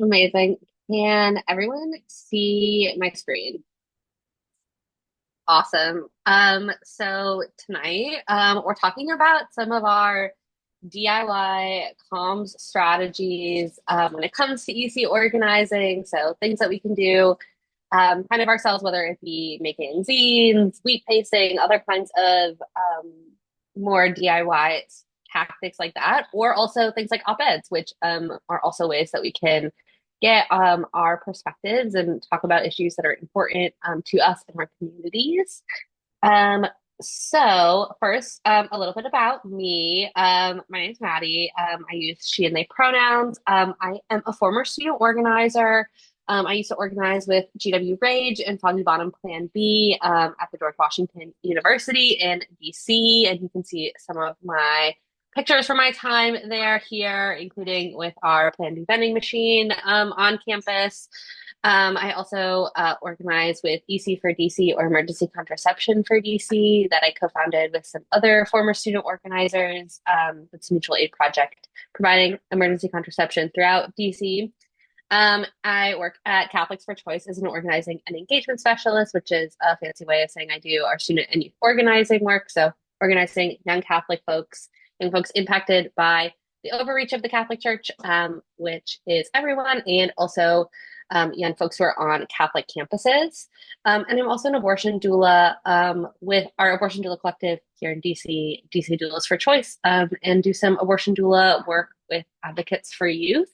Amazing. Can everyone see my screen? Awesome. So tonight, we're talking about some of our DIY comms strategies when it comes to EC organizing. So things that we can do kind of ourselves, whether it be making zines, wheat pasting, other kinds of more DIY tactics like that, or also things like op-eds, which are also ways that we can get our perspectives and talk about issues that are important to us and our communities. Um, so first, a little bit about me. My name is Maddie. I use she and they pronouns. I am a former student organizer. I used to organize with GW Rage and Foggy Bottom Plan B at the George Washington University in DC. And you can see some of my pictures from my time there here, including with our Plan B vending machine on campus. I also organize with EC for DC or Emergency Contraception for DC that I co-founded with some other former student organizers. It's a mutual aid project providing emergency contraception throughout DC. I work at Catholics for Choice as an organizing and engagement specialist, which is a fancy way of saying I do our student and youth organizing work. So organizing young folks impacted by the overreach of the Catholic Church, which is everyone, and also young folks who are on Catholic campuses. And I'm also an abortion doula with our abortion doula collective here in DC, DC Doulas for Choice, and do some abortion doula work with advocates for youth.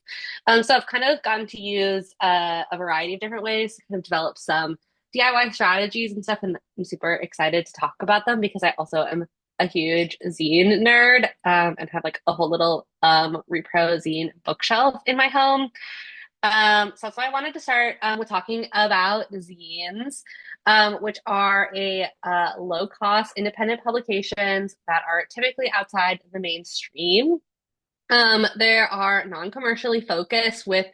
So I've kind of gotten to use a variety of different ways to kind of develop some DIY strategies and stuff, and I'm super excited to talk about them because I also am a huge zine nerd and have like a whole little repro zine bookshelf in my home. So I wanted to start with talking about zines, which are a low-cost independent publications that are typically outside the mainstream. There are non-commercially focused with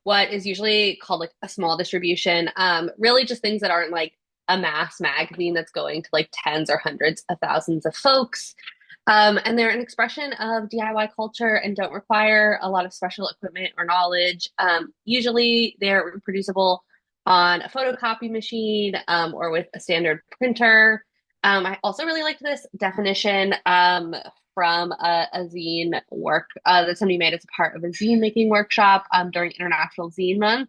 what is usually called like a small distribution, really just things that aren't like a mass magazine that's going to like tens or hundreds of thousands of folks. And they're an expression of DIY culture and don't require a lot of special equipment or knowledge. Usually they're reproducible on a photocopy machine or with a standard printer. I also really liked this definition from a zine work that somebody made as a part of a zine making workshop during International Zine Month.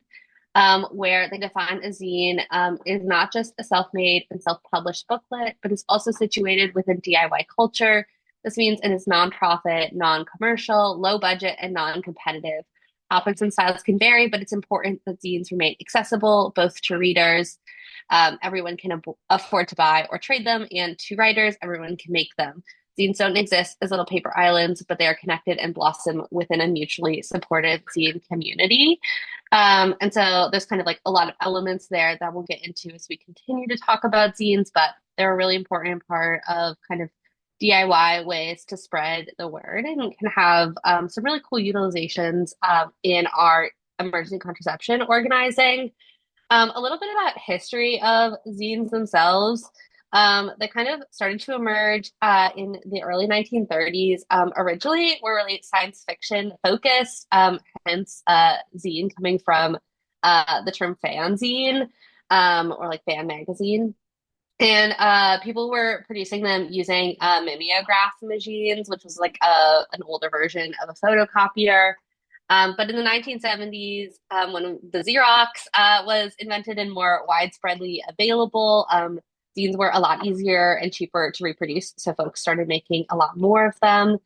Where they define a zine is not just a self-made and self-published booklet, but is also situated within DIY culture. This means it is nonprofit, non-commercial, low budget, and non-competitive. Topics and styles can vary, but it's important that zines remain accessible both to readers, everyone can afford to buy or trade them, and to writers, everyone can make them. Zines don't exist as little paper islands, but they are connected and blossom within a mutually supportive zine community. And so there's kind of like a lot of elements there that we'll get into as we continue to talk about zines, but they're a really important part of kind of DIY ways to spread the word and can have some really cool utilizations in our emergency contraception organizing. A little bit about history of zines themselves. They kind of started to emerge in the early 1930s. Originally, were really science fiction focused, hence zine coming from the term fanzine or like fan magazine. And people were producing them using mimeograph machines, which was like an older version of a photocopier. But in the 1970s, when the Xerox was invented and more widespreadly available, zines were a lot easier and cheaper to reproduce. So folks started making a lot more of them.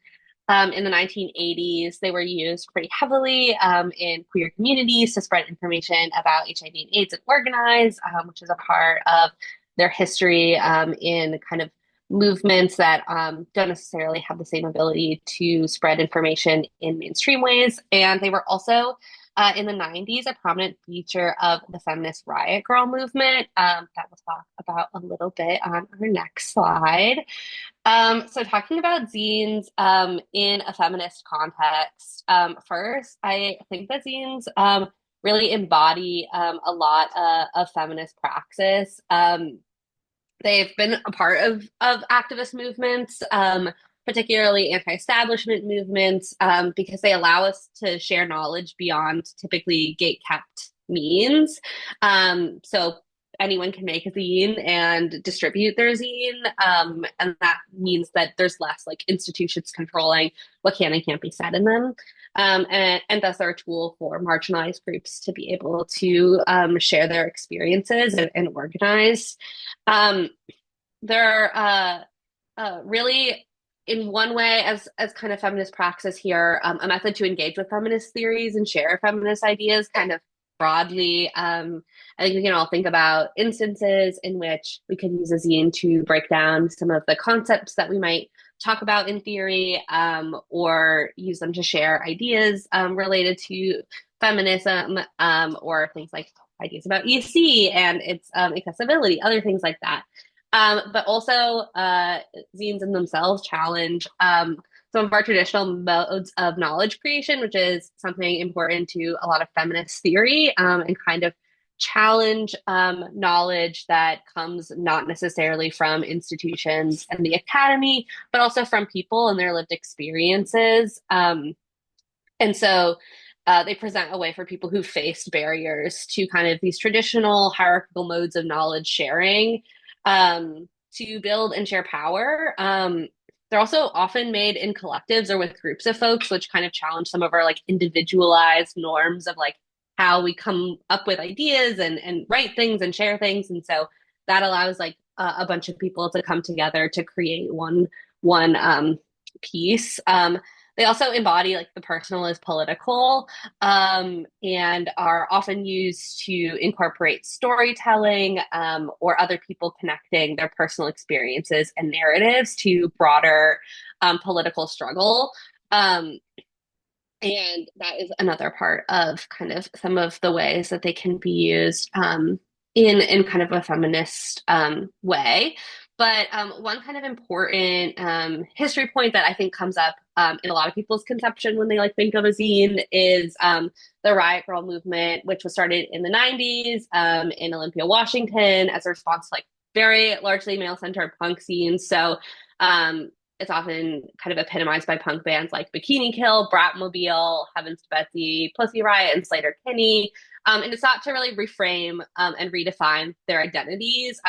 In the 1980s, they were used pretty heavily in queer communities to spread information about HIV and AIDS and organize, which is a part of their history in kind of movements that don't necessarily have the same ability to spread information in mainstream ways. And they were also in the 90s a prominent feature of the feminist riot girl movement that we'll talk about a little bit on our next slide. So talking about zines in a feminist context, first, I think that zines really embody a lot of feminist praxis. They've been a part of activist movements. particularly anti-establishment movements, because they allow us to share knowledge beyond typically gate-kept means. So anyone can make a zine and distribute their zine, and that means that there's less like institutions controlling what can and can't be said in them. And thus they're a tool for marginalized groups to be able to share their experiences and organize. Um, they're really, in one way, as kind of feminist praxis here, a method to engage with feminist theories and share feminist ideas kind of broadly. I think we can all think about instances in which we could use a zine to break down some of the concepts that we might talk about in theory, or use them to share ideas related to feminism, or things like ideas about EC and its accessibility, other things like that. But also, zines in themselves challenge some of our traditional modes of knowledge creation, which is something important to a lot of feminist theory, and kind of challenge knowledge that comes not necessarily from institutions and the academy, but also from people and their lived experiences. And so they present a way for people who faced barriers to kind of these traditional hierarchical modes of knowledge sharing, to build and share power. They're also often made in collectives or with groups of folks, which kind of challenge some of our like individualized norms of like how we come up with ideas and write things and share things. And so that allows like a bunch of people to come together to create one piece. They also embody like the personal is political, and are often used to incorporate storytelling, or other people connecting their personal experiences and narratives to broader political struggle. Um, and that is another part of kind of some of the ways that they can be used, in kind of a feminist way. But one kind of important history point that I think comes up in a lot of people's conception when they like think of a zine is the Riot Grrrl movement, which was started in the 90s in Olympia, Washington, as a response to like very largely male-centered punk scenes. So it's often kind of epitomized by punk bands like Bikini Kill, Bratmobile, Heaven's to Betsy, Pussy Riot, and Sleater-Kinney. And it's not to really reframe and redefine their identities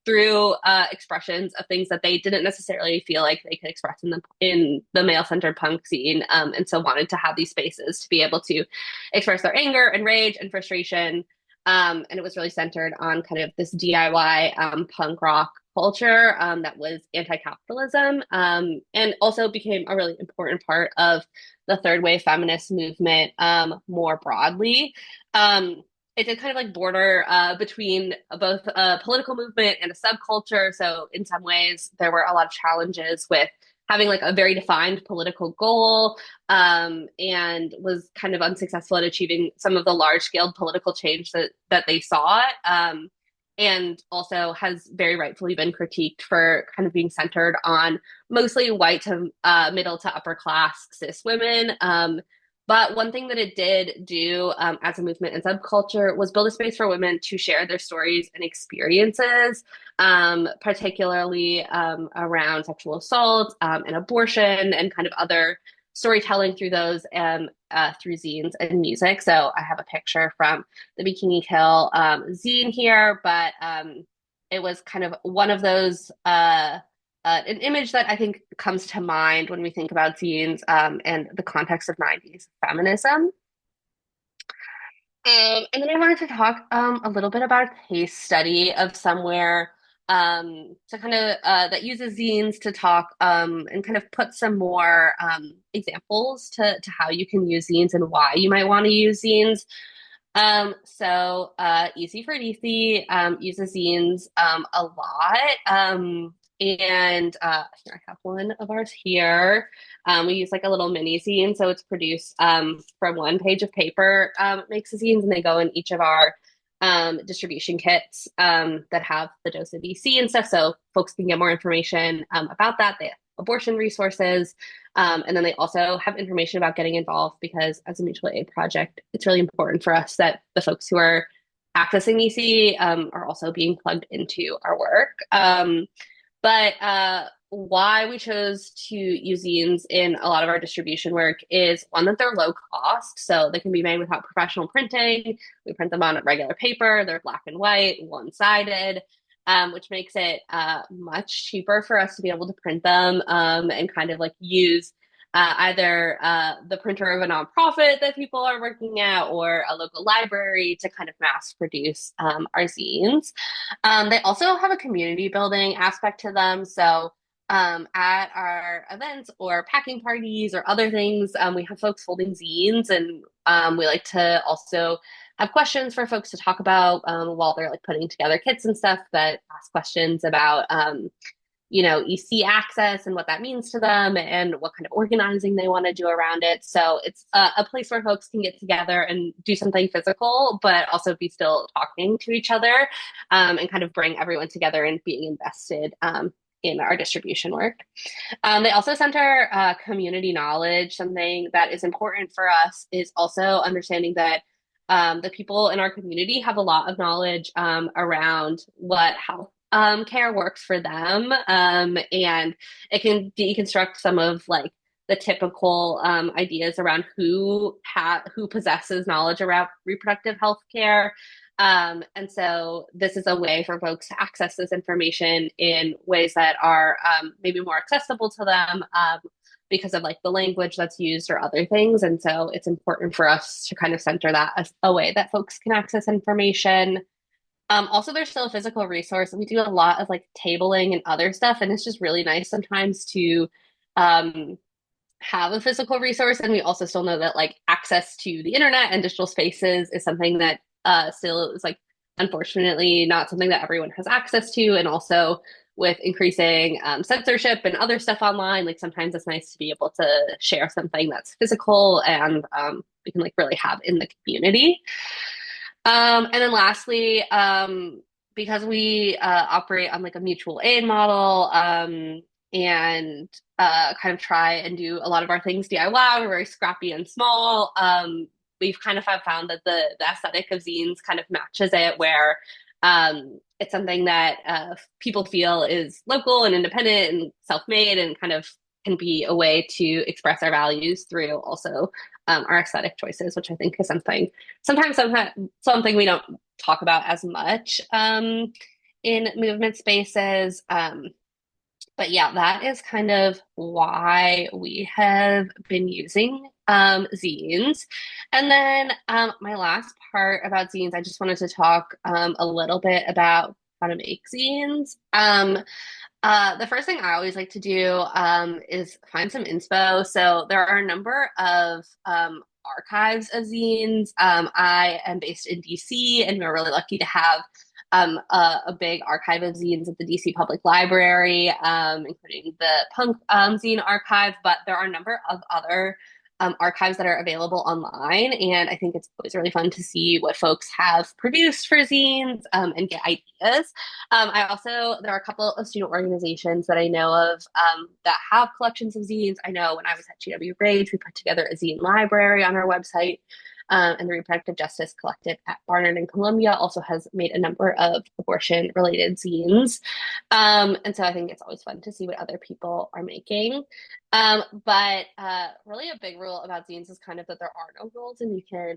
through expressions of things that they didn't necessarily feel like they could express in the male-centered punk scene, and so wanted to have these spaces to be able to express their anger and rage and frustration. And it was really centered on kind of this DIY punk rock culture that was anti-capitalism, and also became a really important part of the third wave feminist movement more broadly. It did kind of like border between both a political movement and a subculture. So in some ways, there were a lot of challenges with having like a very defined political goal, and was kind of unsuccessful at achieving some of the large scale political change that they sought. And also has very rightfully been critiqued for kind of being centered on mostly white to middle to upper class cis women. But one thing that it did do, as a movement and subculture, was build a space for women to share their stories and experiences, particularly around sexual assault and abortion and kind of other storytelling through those, through zines and music. So I have a picture from the Bikini Kill zine here, but it was kind of one of those, an image that I think comes to mind when we think about zines, and the context of 90s feminism. And then I wanted to talk a little bit about a case study of somewhere, to kind of that uses zines to talk, and kind of put some more examples to how you can use zines and why you might want to use zines. So Easy for DC uses zines a lot. And here I have one of ours here. We use like a little mini zine, so it's produced from one page of paper. It makes the zines, and they go in each of our distribution kits that have the dose of EC and stuff, so folks can get more information about that. They have abortion resources, and then they also have information about getting involved, because as a mutual aid project, it's really important for us that the folks who are accessing EC are also being plugged into our work. But why we chose to use zines in a lot of our distribution work is one, that they're low cost, so they can be made without professional printing. We print them on regular paper, they're black and white, one-sided, which makes it much cheaper for us to be able to print them and kind of like use either the printer of a nonprofit that people are working at or a local library to kind of mass produce our zines. They also have a community building aspect to them. So at our events or packing parties or other things, we have folks holding zines, and we like to also have questions for folks to talk about while they're like putting together kits and stuff, that ask questions about EC access and what that means to them and what kind of organizing they want to do around it. So it's a place where folks can get together and do something physical, but also be still talking to each other and kind of bring everyone together and being invested in our distribution work. They also center community knowledge. Something that is important for us is also understanding that the people in our community have a lot of knowledge around what health care works for them, and it can deconstruct some of like the typical ideas around who possesses knowledge around reproductive health care. And so this is a way for folks to access this information in ways that are maybe more accessible to them because of like the language that's used or other things. And so it's important for us to kind of center that as a way that folks can access information. Also, there's still a physical resource. We do a lot of like tabling and other stuff, and it's just really nice sometimes to um, have a physical resource. And we also still know that like access to the internet and digital spaces is something that still is like unfortunately not something that everyone has access to. And also with increasing censorship and other stuff online, like sometimes it's nice to be able to share something that's physical and we can like really have in the community. And then lastly, because we operate on like a mutual aid model, and kind of try and do a lot of our things DIY, we're very scrappy and small. We've kind of have found that the aesthetic of zines kind of matches it, where it's something that people feel is local and independent and self-made and kind of can be a way to express our values through also our aesthetic choices, which I think is something we don't talk about as much in movement spaces. But yeah, that is kind of why we have been using zines. And then my last part about zines, I just wanted to talk a little bit about how to make zines. The first thing I always like to do is find some inspo. So there are a number of archives of zines. I am based in DC, and we're really lucky to have a big archive of zines at the DC Public Library, including the Punk zine archive. But there are a number of other archives that are available online. And I think it's always really fun to see what folks have produced for zines and get ideas. There are a couple of student organizations that I know of that have collections of zines. I know when I was at GW Rage, we put together a zine library on our website. And the Reproductive Justice Collective at Barnard and Columbia also has made a number of abortion-related zines. And so I think it's always fun to see what other people are making. But really a big rule about zines is kind of that there are no rules, and you can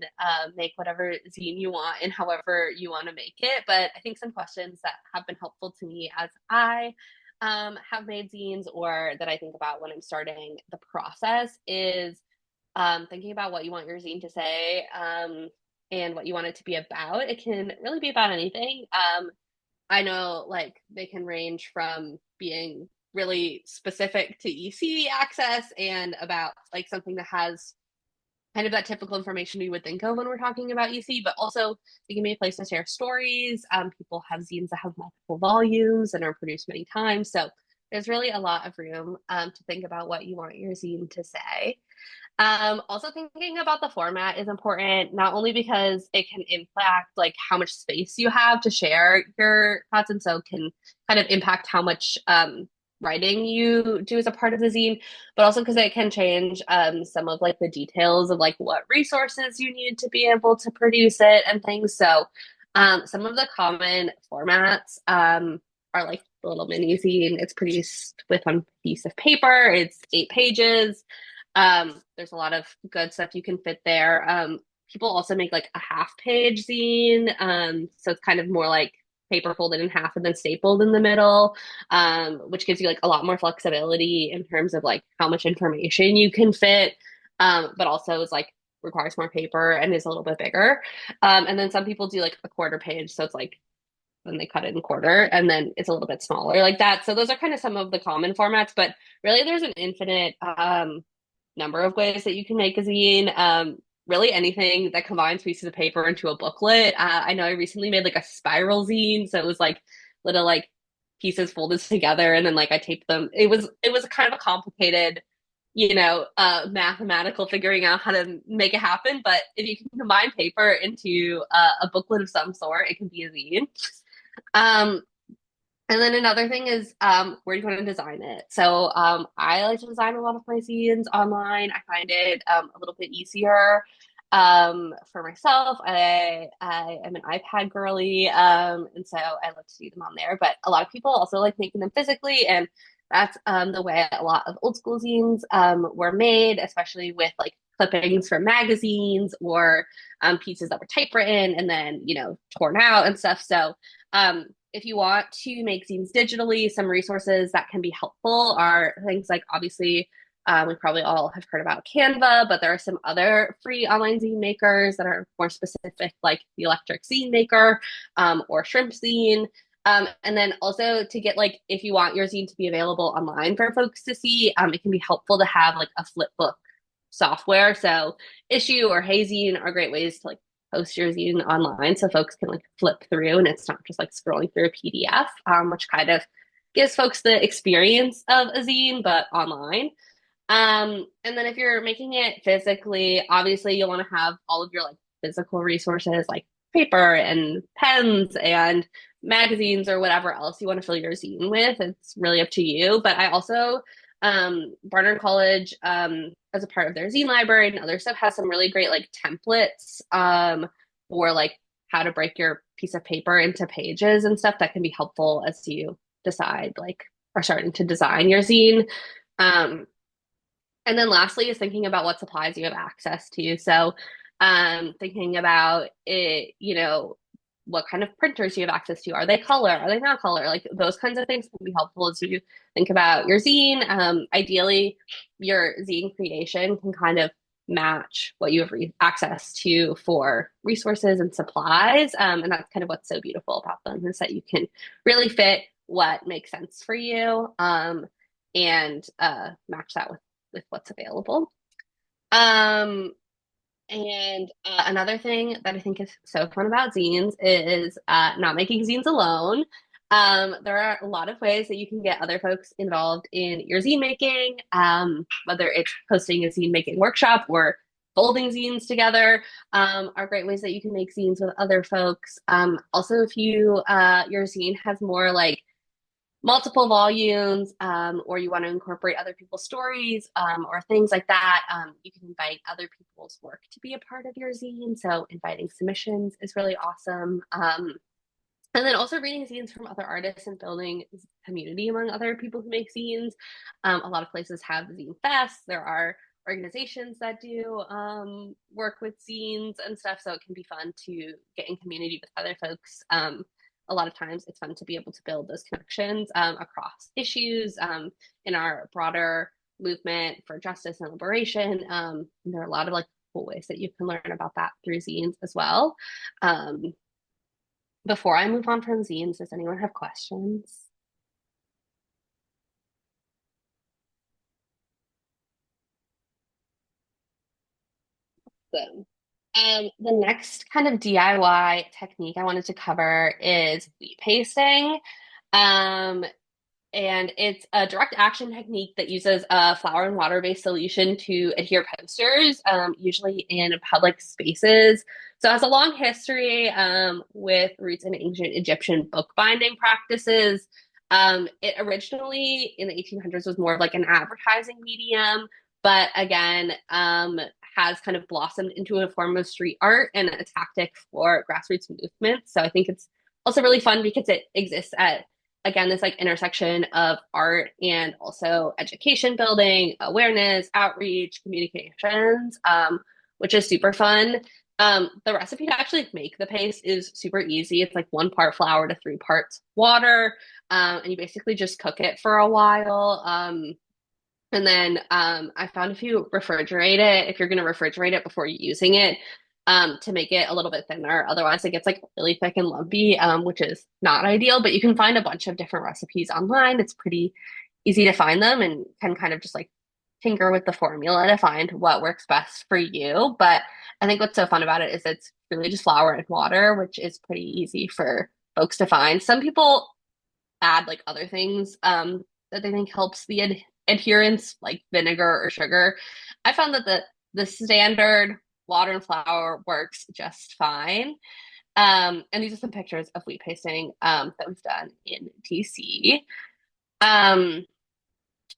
make whatever zine you want and however you want to make it. But I think some questions that have been helpful to me as I have made zines, or that I think about when I'm starting the process, is thinking about what you want your zine to say and what you want it to be about. It can really be about anything. I know like they can range from being really specific to EC access and about like something that has kind of that typical information we would think of when we're talking about EC, but also it can be a place to share stories. People have zines that have multiple volumes and are produced many times. So there's really a lot of room to think about what you want your zine to say. Also thinking about the format is important, not only because it can impact like how much space you have to share your thoughts, and so can kind of impact how much writing you do as a part of the zine, but also because it can change some of like the details of like what resources you need to be able to produce it and things. So some of the common formats are like the little mini zine. It's produced with one piece of paper. It's 8 pages. There's a lot of good stuff you can fit there. People also make like a half page zine. So it's kind of more like paper folded in half and then stapled in the middle, which gives you like a lot more flexibility in terms of like how much information you can fit. But also is like requires more paper and is a little bit bigger. And then some people do like a quarter page. So it's like when they cut it in quarter and then it's a little bit smaller like that. So those are kind of some of the common formats, but really there's an infinite number of ways that you can make a zine. Really anything that combines pieces of paper into a booklet. I know I recently made like a spiral zine, so it was like little like pieces folded together, and then like I taped them. It was kind of a complicated, mathematical figuring out how to make it happen. But if you can combine paper into a booklet of some sort, it can be a zine. Um, and then another thing is where do you want to design it? So I like to design a lot of my zines online. I find it a little bit easier for myself. I am an iPad girly, and so I love to do them on there. But a lot of people also like making them physically, and that's the way a lot of old school zines were made, especially with like clippings from magazines or pieces that were typewritten and then torn out and stuff. So if you want to make zines digitally, some resources that can be helpful are things like obviously we probably all have heard about Canva, but there are some other free online zine makers that are more specific, like the Electric Zine Maker or Shrimp Zine. And then also to get like, if you want your zine to be available online for folks to see, it can be helpful to have like a flipbook software. So Issuu or Hazine are great ways to like post your zine online so folks can like flip through and it's not just like scrolling through a PDF, which kind of gives folks the experience of a zine, but online. And then if you're making it physically, obviously you'll want to have all of your like physical resources like paper and pens and magazines or whatever else you want to fill your zine with. It's really up to you. But I also Barnard College, as a part of their zine library and other stuff, has some really great like templates for like how to break your piece of paper into pages and stuff that can be helpful as you decide like are starting to design your zine. Um, and then lastly is thinking about what supplies you have access to. So thinking about it, what kind of printers you have access to. Are they color? Are they not color? Like those kinds of things can be helpful as you think about your zine. Ideally, your zine creation can kind of match what you have access to for resources and supplies. And that's kind of what's so beautiful about them is that you can really fit what makes sense for you and match that with what's available. Um, and another thing that I think is so fun about zines is not making zines alone. There are a lot of ways that you can get other folks involved in your zine making, whether it's hosting a zine making workshop or folding zines together, are great ways that you can make zines with other folks. Also, if your zine has more like multiple volumes, or you want to incorporate other people's stories, or things like that, you can invite other people's work to be a part of your zine. So inviting submissions is really awesome. And then also reading zines from other artists and building community among other people who make zines. A lot of places have zine fests. There are organizations that do work with zines and stuff. So it can be fun to get in community with other folks. A lot of times it's fun to be able to build those connections across issues in our broader movement for justice and liberation. And there are a lot of like cool ways that you can learn about that through zines as well. Before I move on from zines, does anyone have questions? Awesome. The next kind of DIY technique I wanted to cover is wheat pasting. Um, and it's a direct action technique that uses a flour and water-based solution to adhere posters, usually in public spaces. So it has a long history with roots in ancient Egyptian bookbinding practices. It originally in the 1800s was more of like an advertising medium, but again, has kind of blossomed into a form of street art and a tactic for grassroots movements. So I think it's also really fun because it exists at again, this like intersection of art and also education building, awareness, outreach, communications, which is super fun. The recipe to actually make the paste is super easy. It's like 1 part flour to 3 parts water. And you basically just cook it for a while. And then I found if you refrigerate it, if you're going to refrigerate it before using it, to make it a little bit thinner. Otherwise, it gets like really thick and lumpy, which is not ideal. But you can find a bunch of different recipes online. It's pretty easy to find them and can kind of just like tinker with the formula to find what works best for you. But I think what's so fun about it is it's really just flour and water, which is pretty easy for folks to find. Some people add like other things that they think helps the adherence, like vinegar or sugar. I found that the standard water and flour works just fine. And these are some pictures of wheat pasting that we've done in DC. Um,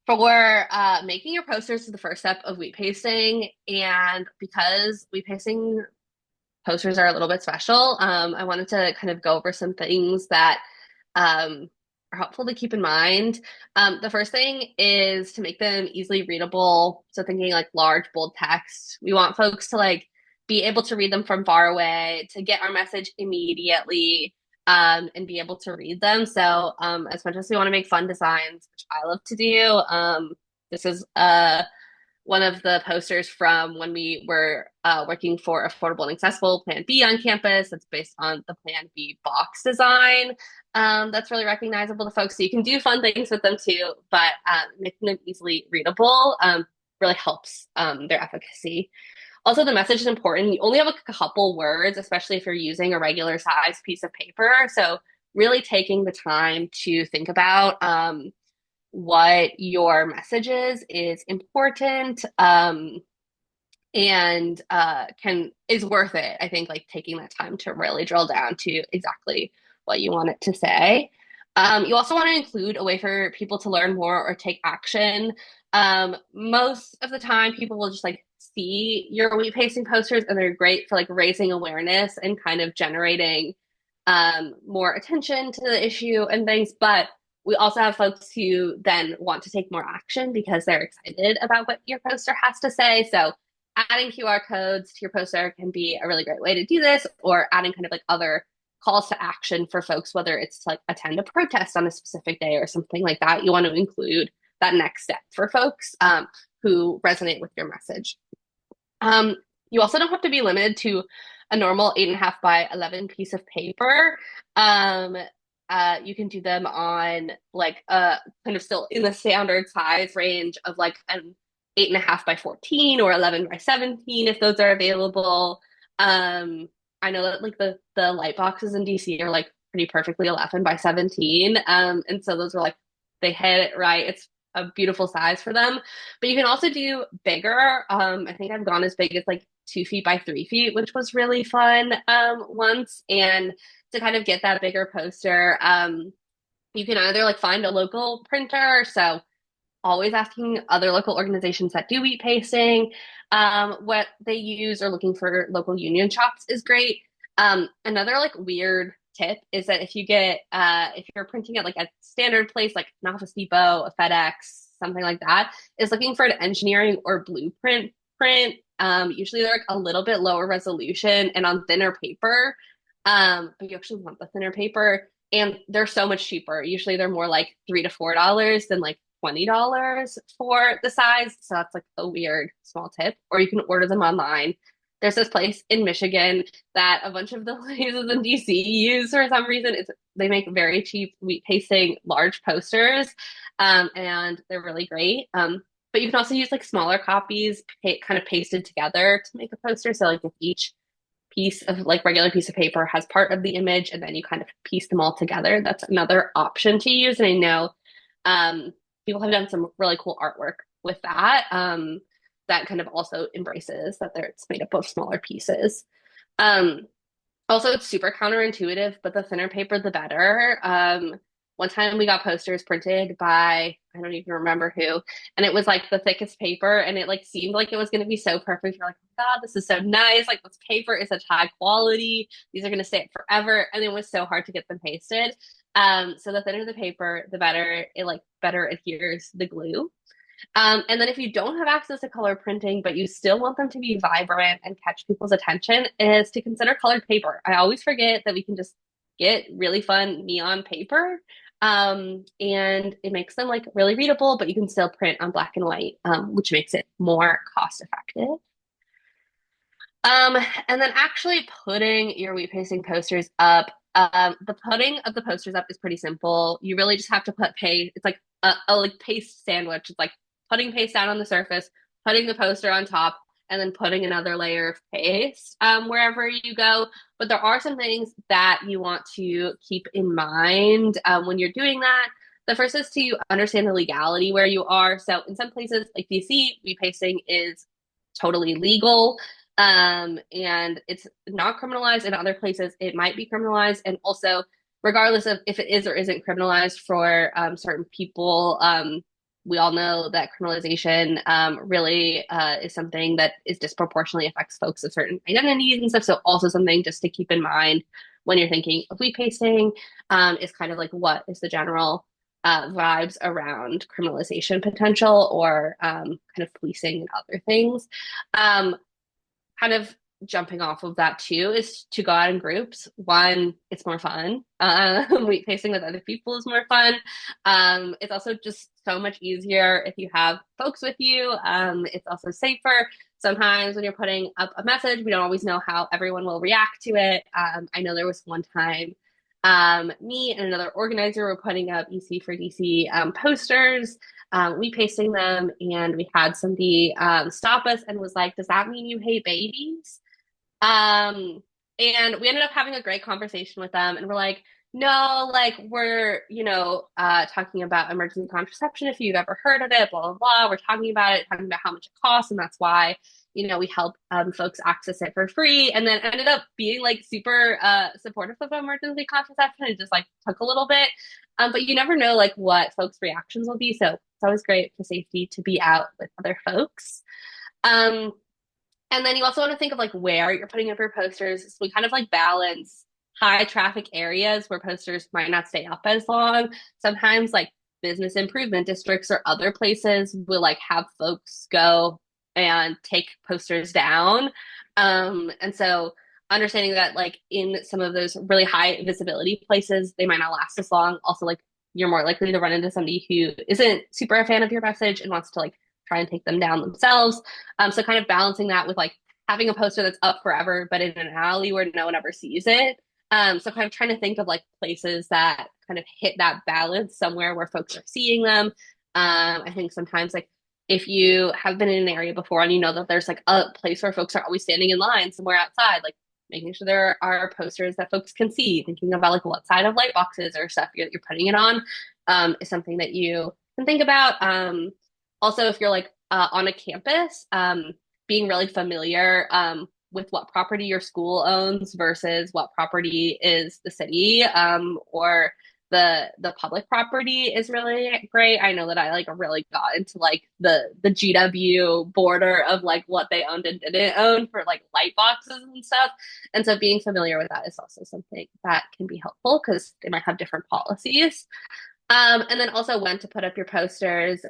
for making your posters is the first step of wheat pasting, and because wheat pasting posters are a little bit special, I wanted to kind of go over some things that um, are helpful to keep in mind. The first thing is to make them easily readable. So thinking like large, bold text. We want folks to like be able to read them from far away, to get our message immediately, and be able to read them. So as much as we want to make fun designs, which I love to do, this is one of the posters from when we were working for Affordable and Accessible Plan B on campus. That's based on the Plan B box design. That's really recognizable to folks. So you can do fun things with them too, but making them easily readable really helps their efficacy. Also, the message is important. You only have a couple words, especially if you're using a regular size piece of paper. So really taking the time to think about what your message is important, and can is worth it. I think like taking that time to really drill down to exactly what you want it to say. You also want to include a way for people to learn more or take action. Most of the time, people will just like see your wheat pasting posters, and they're great for like raising awareness and kind of generating more attention to the issue and things. But we also have folks who then want to take more action because they're excited about what your poster has to say. So adding QR codes to your poster can be a really great way to do this, or adding kind of like other calls to action for folks, whether it's to like attend a protest on a specific day or something like that. You want to include that next step for folks who resonate with your message. You also don't have to be limited to a normal 8.5 by 11 piece of paper. You can do them on like kind of still in the standard size range of like an 8.5 by 14 or 11 by 17 if those are available. I know that like the light boxes in DC are like pretty perfectly 11 by 17. And so those are like they hit it right. It's a beautiful size for them. But you can also do bigger. I think I've gone as big as like 2 feet by 3 feet, which was really fun once. And to kind of get that bigger poster, you can either like find a local printer. So always asking other local organizations that do wheat pasting what they use, or looking for local union shops is great. Another like weird tip is that if you're printing at like a standard place like an Office Depot, a FedEx, something like that, is looking for an engineering or blueprint print. Usually they're like a little bit lower resolution and on thinner paper. But you actually want the thinner paper, and they're so much cheaper. Usually they're more like $3 to $4 than like $20 for the size. So that's like a weird small tip. Or you can order them online. There's this place in Michigan that a bunch of the places in DC use for some reason. They make very cheap wheat pasting large posters, and they're really great. But you can also use like smaller copies, kind of pasted together to make a poster. So like if each piece of like regular piece of paper has part of the image, and then you kind of piece them all together, that's another option to use. And I know people have done some really cool artwork with that, that kind of also embraces that it's made up of smaller pieces. Um, Also, it's super counterintuitive, but the thinner paper, the better. One time we got posters printed by, I don't even remember who, and it was like the thickest paper, and it like seemed like it was going to be so perfect. You're like, oh God, this is so nice. Like this paper is such high quality. These are going to stay up forever. And it was so hard to get them pasted. So the thinner the paper, the better it like better adheres the glue. And then if you don't have access to color printing, but you still want them to be vibrant and catch people's attention, is to consider colored paper. I always forget that we can just get really fun neon paper. And it makes them like really readable, but you can still print on black and white, which makes it more cost effective. Um, and then actually putting your wheat pasting posters up. The putting of the posters up is pretty simple. You really just have to put paste. It's like a like paste sandwich. It's like putting paste down on the surface, putting the poster on top, and then putting another layer of paste wherever you go. But there are some things that you want to keep in mind when you're doing that. The first is to understand the legality where you are. So in some places like DC, wheat pasting is totally legal. And it's not criminalized. In other places, it might be criminalized. And also, regardless of if it is or isn't criminalized for certain people, we all know that criminalization really is something that is disproportionately affects folks of certain identities and stuff. So also something just to keep in mind when you're thinking of wheat pasting is kind of like what is the general vibes around criminalization potential or kind of policing and other things. Um, Kind of jumping off of that too is to go out in groups. One, it's more fun. Wheat facing with other people is more fun. It's also just so much easier if you have folks with you. It's also safer. Sometimes when you're putting up a message, we don't always know how everyone will react to it. I know there was one time me and another organizer were putting up EC for DC posters, we pasting them, and we had somebody stop us and was like, "Does that mean you hate babies?" Um, and we ended up having a great conversation with them, and we're like, "No, like we're talking about emergency contraception. If you've ever heard of it, blah blah blah. We're talking about it, talking about how much it costs, and that's why." We help folks access it for free, and then ended up being like super supportive of emergency contraception. It just like took a little bit, but you never know like what folks' reactions will be. So it's always great for safety to be out with other folks. Um, and then you also want to think of like where you're putting up your posters. So we kind of like balance high traffic areas where posters might not stay up as long. Sometimes like business improvement districts or other places will like have folks go and take posters down. And so understanding that like in some of those really high visibility places, they might not last as long. Also, like you're more likely to run into somebody who isn't super a fan of your message and wants to like try and take them down themselves. So kind of balancing that with like having a poster that's up forever, but in an alley where no one ever sees it. So kind of trying to think of like places that kind of hit that balance somewhere where folks are seeing them. I think sometimes like if you have been in an area before and you know that there's like a place where folks are always standing in line somewhere outside, like making sure there are posters that folks can see, thinking about like what side of light boxes or stuff you're putting it on is something that you can think about. Also, if you're like on a campus, being really familiar with what property your school owns versus what property is the city or the public property is really great. I know that I like really got into like the GW border of like what they owned and didn't own for like light boxes and stuff. And so being familiar with that is also something that can be helpful because they might have different policies. And then also when to put up your posters.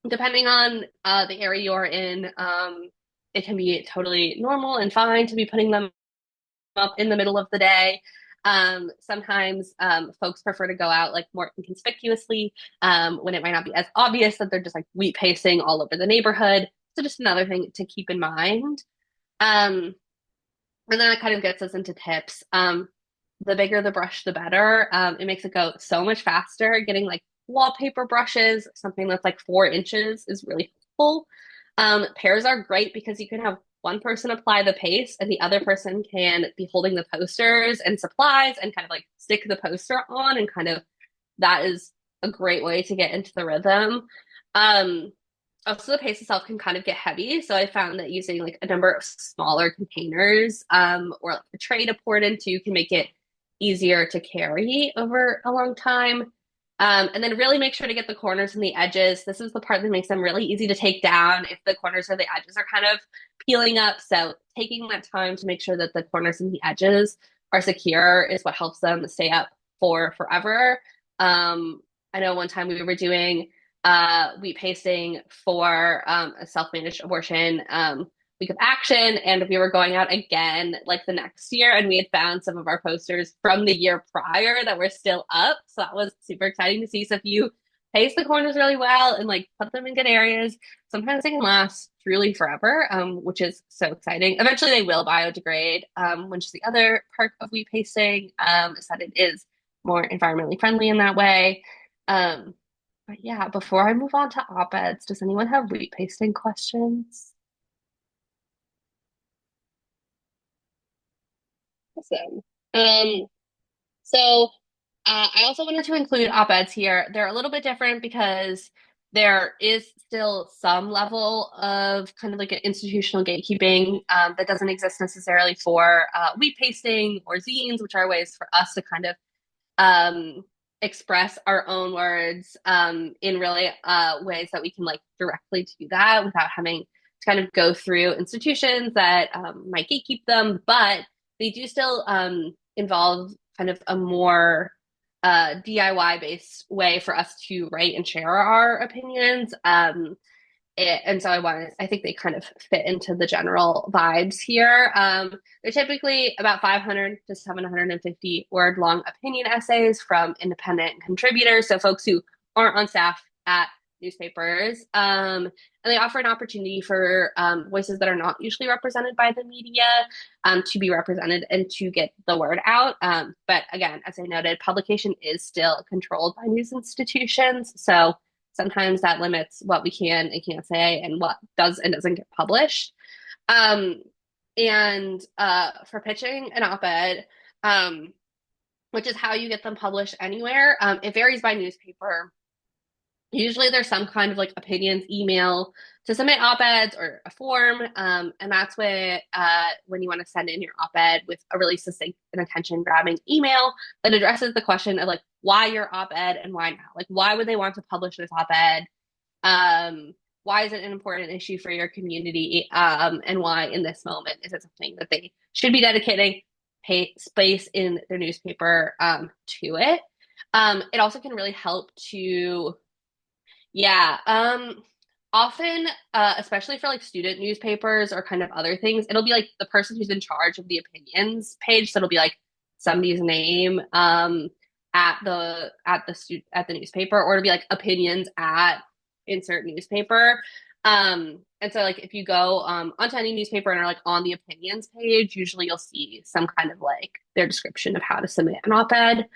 Depending on the area you're in, it can be totally normal and fine to be putting them up in the middle of the day. Sometimes folks prefer to go out like more inconspicuously when it might not be as obvious that they're just like wheat pasting all over the neighborhood. So just another thing to keep in mind. Um, and then it kind of gets us into tips. The bigger the brush, the better. It makes it go so much faster. Getting like wallpaper brushes, something that's like 4 inches is really helpful. Pairs are great because you can have one person apply the paste and the other person can be holding the posters and supplies and kind of like stick the poster on and kind of that is a great way to get into the rhythm. Um, Also the paste itself can kind of get heavy. So I found that using like a number of smaller containers or like a tray to pour it into can make it easier to carry over a long time. And then really make sure to get the corners and the edges. This is the part that makes them really easy to take down if the corners or the edges are kind of peeling up. So taking that time to make sure that the corners and the edges are secure is what helps them stay up for forever. I know one time we were doing wheat pasting for a self-managed abortion week of action, and we were going out again like the next year, and we had found some of our posters from the year prior that were still up. So that was super exciting to see. So if you paste the corners really well and like put them in good areas, sometimes they can last truly forever, which is so exciting. Eventually, they will biodegrade, which is the other part of wheat pasting, is that it is more environmentally friendly in that way. Um, but yeah, before I move on to op-eds, does anyone have wheat pasting questions? Awesome. Um, so I also wanted to include op-eds here. They're a little bit different because there is still some level of kind of like an institutional gatekeeping that doesn't exist necessarily for wheat pasting or zines, which are ways for us to kind of um, express our own words in really ways that we can like directly do that without having to kind of go through institutions that might gatekeep them, but they do still involve kind of a more DIY based way for us to write and share our opinions. And so I think they kind of fit into the general vibes here. They're typically about 500 to 750 word long opinion essays from independent contributors, so folks who aren't on staff at newspapers. And they offer an opportunity for voices that are not usually represented by the media to be represented and to get the word out. But again, as I noted, publication is still controlled by news institutions. So sometimes that limits what we can and can't say and what does and doesn't get published. Um, and for pitching an op-ed, which is how you get them published anywhere, it varies by newspaper. Usually there's some kind of like opinions email to submit op-eds or a form, and that's when you want to send in your op-ed with a really succinct and attention-grabbing email that addresses the question of like why your op-ed and why now. Like why would they want to publish this op-ed? Why is it an important issue for your community? And why in this moment is it something that they should be dedicating space in their newspaper to it? It also can really help to yeah. Often, especially for like student newspapers or kind of other things, it'll be like the person who's in charge of the opinions page. So it'll be like somebody's name at the newspaper, or it'll be like opinions at insert newspaper. And so like if you go onto any newspaper and are like on the opinions page, usually you'll see some kind of like their description of how to submit an op-ed.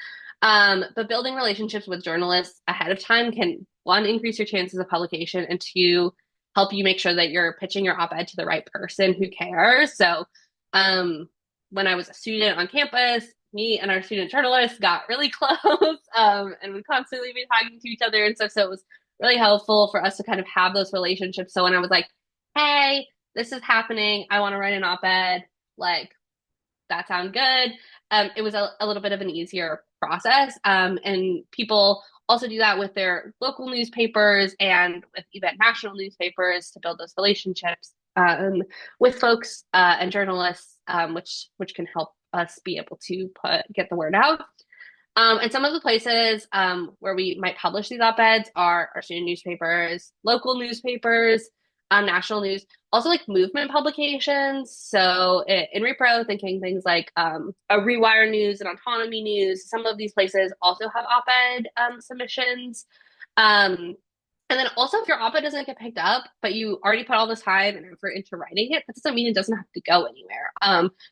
But building relationships with journalists ahead of time can, one, increase your chances of publication, and two, help you make sure that you're pitching your op-ed to the right person who cares. So um, when I was a student on campus, me and our student journalists got really close and would constantly be talking to each other and stuff. So it was really helpful for us to kind of have those relationships. So when I was like, hey, this is happening, I want to write an op-ed, like, that sound good. It was a little bit of an easier process. And people also do that with their local newspapers and with even national newspapers to build those relationships with folks and journalists, which can help us be able to get the word out. And some of the places where we might publish these op-eds are our student newspapers, local newspapers, national news, also like movement publications. So in Repro, thinking things like a Rewire News and Autonomy News. Some of these places also have op-ed submissions. Um, and then also, if your op-ed doesn't get picked up, but you already put all this time and effort into writing it, that doesn't mean it doesn't have to go anywhere.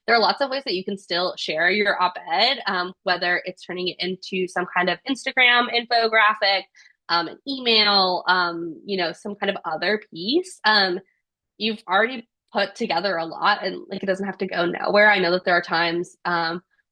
There are lots of ways that you can still share your op-ed, whether it's turning it into some kind of Instagram infographic, an email, some kind of other piece. You've already put together a lot, and like it doesn't have to go nowhere. I know that there are times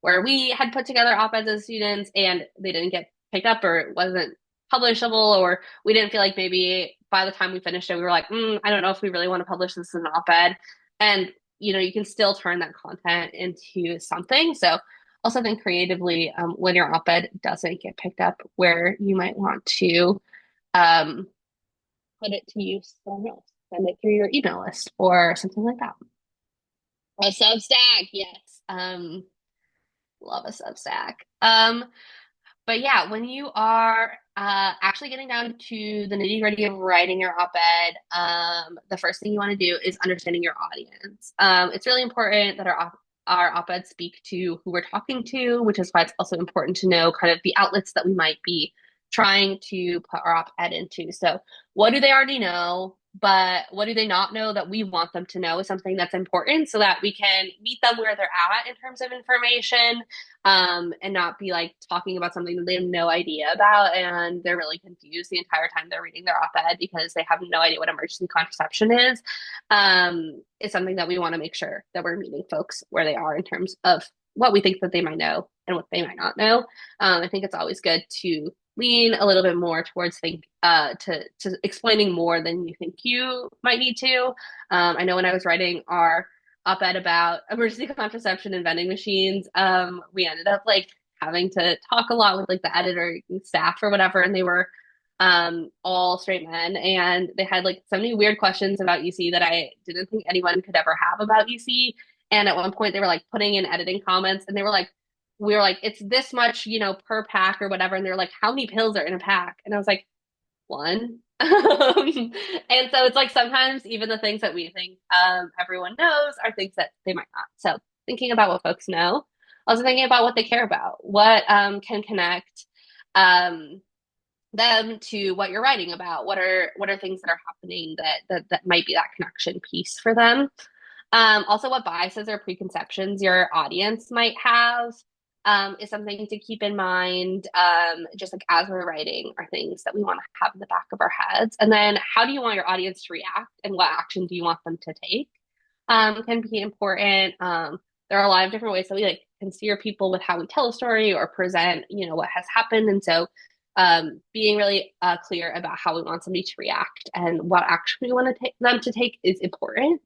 where we had put together op-eds as students and they didn't get picked up, or it wasn't publishable, or we didn't feel like maybe by the time we finished it, we were like, I don't know if we really want to publish this as an op-ed. And you can still turn that content into something. So also think creatively when your op-ed doesn't get picked up, where you might want to um, put it to use somewhere else. Send it through your email list or something like that. A Substack, yes. Love a Substack. But yeah, when you are actually getting down to the nitty-gritty of writing your op-ed, the first thing you want to do is understanding your audience. It's really important that our op-eds speak to who we're talking to, which is why it's also important to know kind of the outlets that we might be trying to put our op-ed into. So, what do they already know? But what do they not know that we want them to know is something that's important so that we can meet them where they're at in terms of information, and not be like talking about something that they have no idea about and they're really confused the entire time they're reading their op-ed because they have no idea what emergency contraception is something that we want to make sure that we're meeting folks where they are in terms of what we think that they might know and what they might not know. I think it's always good to lean a little bit more towards to explaining more than you think you might need to. I know when I was writing our op-ed about emergency contraception and vending machines, we ended up like having to talk a lot with like the editor and staff or whatever, and they were all straight men, and they had like so many weird questions about UC that I didn't think anyone could ever have about UC. And at one point, they were like putting in editing comments, and they were like, "We were like, it's this much, per pack or whatever," and they're like, "How many pills are in a pack?" And I was like, "One." And so it's like sometimes even the things that we think everyone knows are things that they might not. So thinking about what folks know, also thinking about what they care about, what can connect um, them to what you're writing about. What are things that are happening that might be that connection piece for them. Also, what biases or preconceptions your audience might have is something to keep in mind, just like as we're writing, are things that we want to have in the back of our heads. And then, how do you want your audience to react, and what action do you want them to take? Can be important. There are a lot of different ways that we like can steer people with how we tell a story or present, what has happened. And so, being really clear about how we want somebody to react and what action we want to take them to take is important.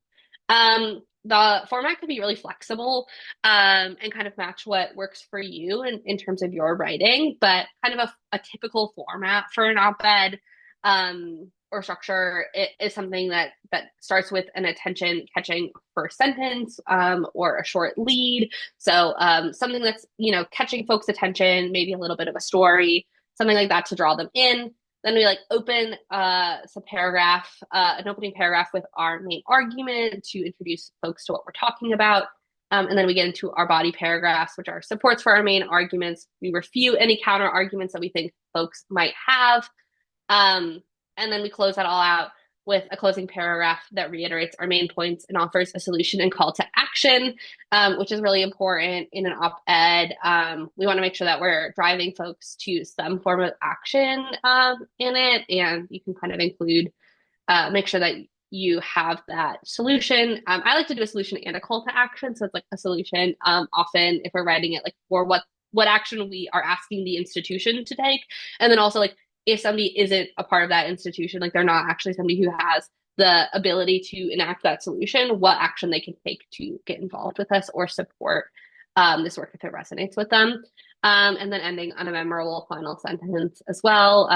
The format could be really flexible, and kind of match what works for you in terms of your writing, but kind of a typical format for an op-ed or structure is something that starts with an attention catching first sentence, or a short lead. So something that's catching folks' attention, maybe a little bit of a story, something like that to draw them in. Then we like open an opening paragraph with our main argument to introduce folks to what we're talking about. And then we get into our body paragraphs, which are supports for our main arguments. We refute any counter arguments that we think folks might have. Um, and then we close that all out with a closing paragraph that reiterates our main points and offers a solution and call to action, which is really important in an op-ed. We want to make sure that we're driving folks to some form of action in it, and you can kind of include, make sure that you have that solution. I like to do a solution and a call to action, so it's like a solution. Often, if we're writing it like for what action we are asking the institution to take, and then also like if somebody isn't a part of that institution, like they're not actually somebody who has the ability to enact that solution, what action they can take to get involved with us or support this work if it resonates with them. And then ending on a memorable final sentence as well.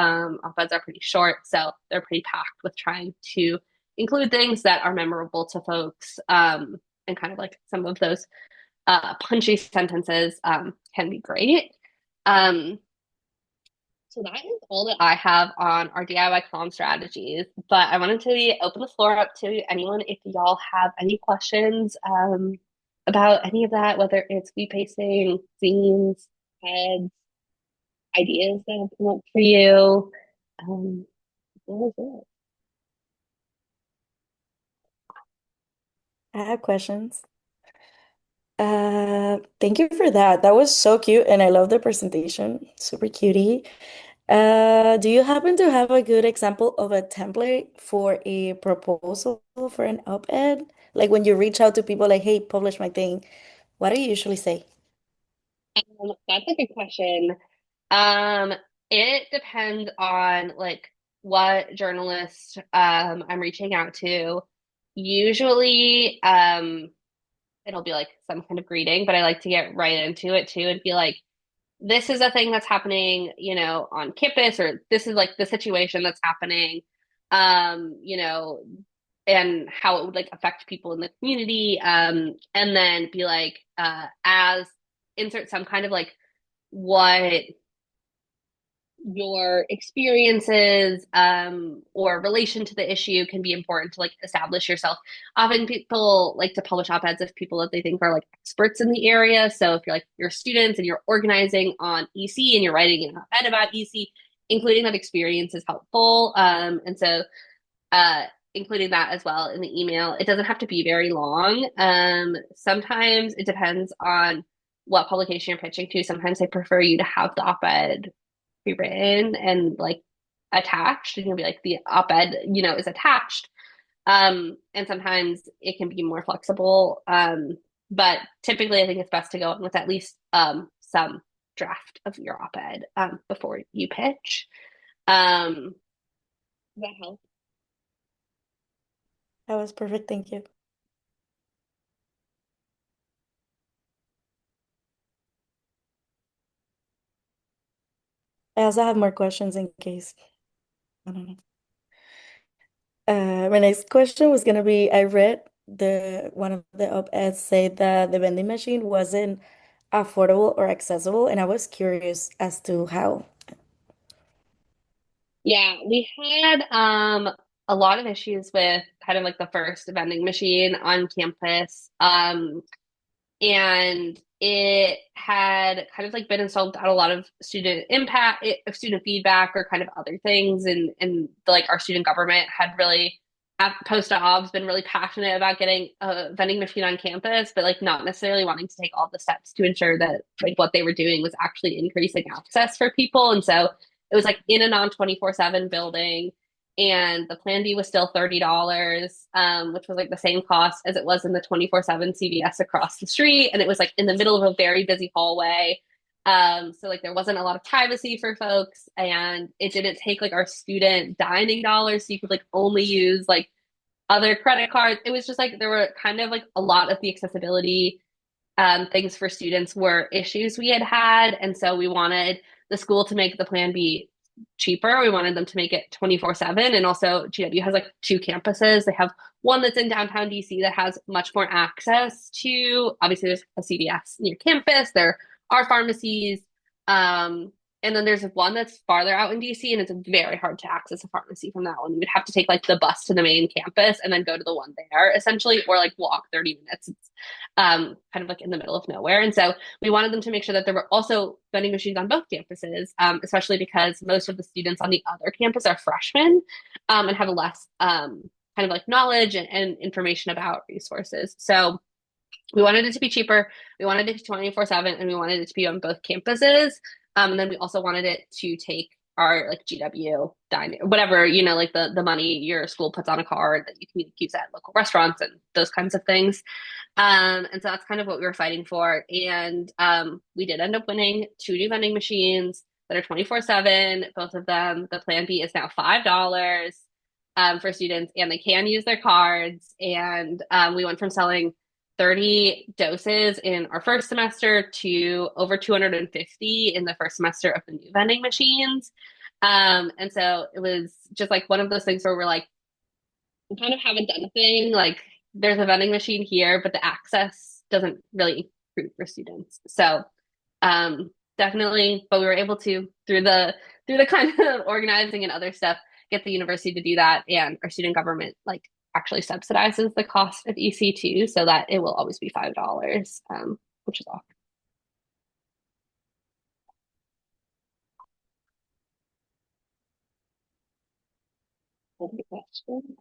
Op-eds are pretty short, so they're pretty packed with trying to include things that are memorable to folks, and kind of like some of those punchy sentences can be great. So that is all that I have on our DIY comm strategies. But I wanted to open the floor up to anyone if y'all have any questions about any of that, whether it's we pacing, zines, heads, ideas that have come up for you. What was I have questions. Thank you for that. That was so cute, and I love the presentation. Super cutie. Do you happen to have a good example of a template for a proposal for an op-ed? Like when you reach out to people like, hey, publish my thing, what do you usually say? That's a good question. Um, it depends on like what journalist I'm reaching out to. Usually, it'll be like some kind of greeting, but I like to get right into it too and be like, this is a thing that's happening, on campus, or this is like the situation that's happening, and how it would like affect people in the community. And then be like, as insert some kind of like what your experiences or relation to the issue can be important to like establish yourself. Often people like to publish op-eds of people that they think are like experts in the area. So if you're like your students and you're organizing on EC and you're writing an op-ed about EC, including that experience is helpful. And so uh, including that as well in the email. It doesn't have to be very long. Sometimes it depends on what publication you're pitching to. Sometimes they prefer you to have the op-ed be written and like attached, and you'll be like the op-ed, is attached. And sometimes it can be more flexible. But typically I think it's best to go in with at least some draft of your op-ed before you pitch. Does that help? That was perfect. Thank you. I also have more questions in case. I don't know. My next question was gonna be, I read the one of the op-eds say that the vending machine wasn't affordable or accessible, and I was curious as to how. Yeah, we had a lot of issues with kind of like the first vending machine on campus. And it had kind of like been installed without a lot of student impact, student feedback, or kind of other things. And like our student government had really, post-ops, been really passionate about getting a vending machine on campus, but like not necessarily wanting to take all the steps to ensure that like what they were doing was actually increasing access for people. And so it was like in a non 24/7 building, and the plan B was still $30, which was like the same cost as it was in the 24/7 CVS across the street. And it was like in the middle of a very busy hallway. So like there wasn't a lot of privacy for folks, and it didn't take like our student dining dollars. So you could like only use like other credit cards. It was just like there were kind of like a lot of the accessibility things for students were issues we had had. And so we wanted the school to make the plan B cheaper. We wanted them to make it 24/7. And also, GW has like two campuses. They have one that's in downtown DC that has much more access to, obviously, there's a CVS near campus, there are pharmacies. Um, and then there's one that's farther out in DC, and it's very hard to access a pharmacy from that one. You would have to take like the bus to the main campus and then go to the one there, essentially, or like walk 30 minutes. It's kind of like in the middle of nowhere. And so we wanted them to make sure that there were also vending machines on both campuses, especially because most of the students on the other campus are freshmen and have less kind of like knowledge and information about resources. So we wanted it to be cheaper. We wanted it to be 24/7, and we wanted it to be on both campuses. And then we also wanted it to take our like GW dining, whatever, like the money your school puts on a card that you can use at local restaurants and those kinds of things. And so that's kind of what we were fighting for. And we did end up winning two new vending machines that are 24/7. Both of them, the plan B is now $5 for students, and they can use their cards. And we went from selling 30 doses in our first semester to over 250 in the first semester of the new vending machines. And so it was just like one of those things where we're like, we kind of haven't done a thing. Like there's a vending machine here, but the access doesn't really improve for students. So definitely, but we were able to through the kind of organizing and other stuff get the university to do that, and our student government like actually subsidizes the cost of EC2 so that it will always be $5, which is awesome. Question.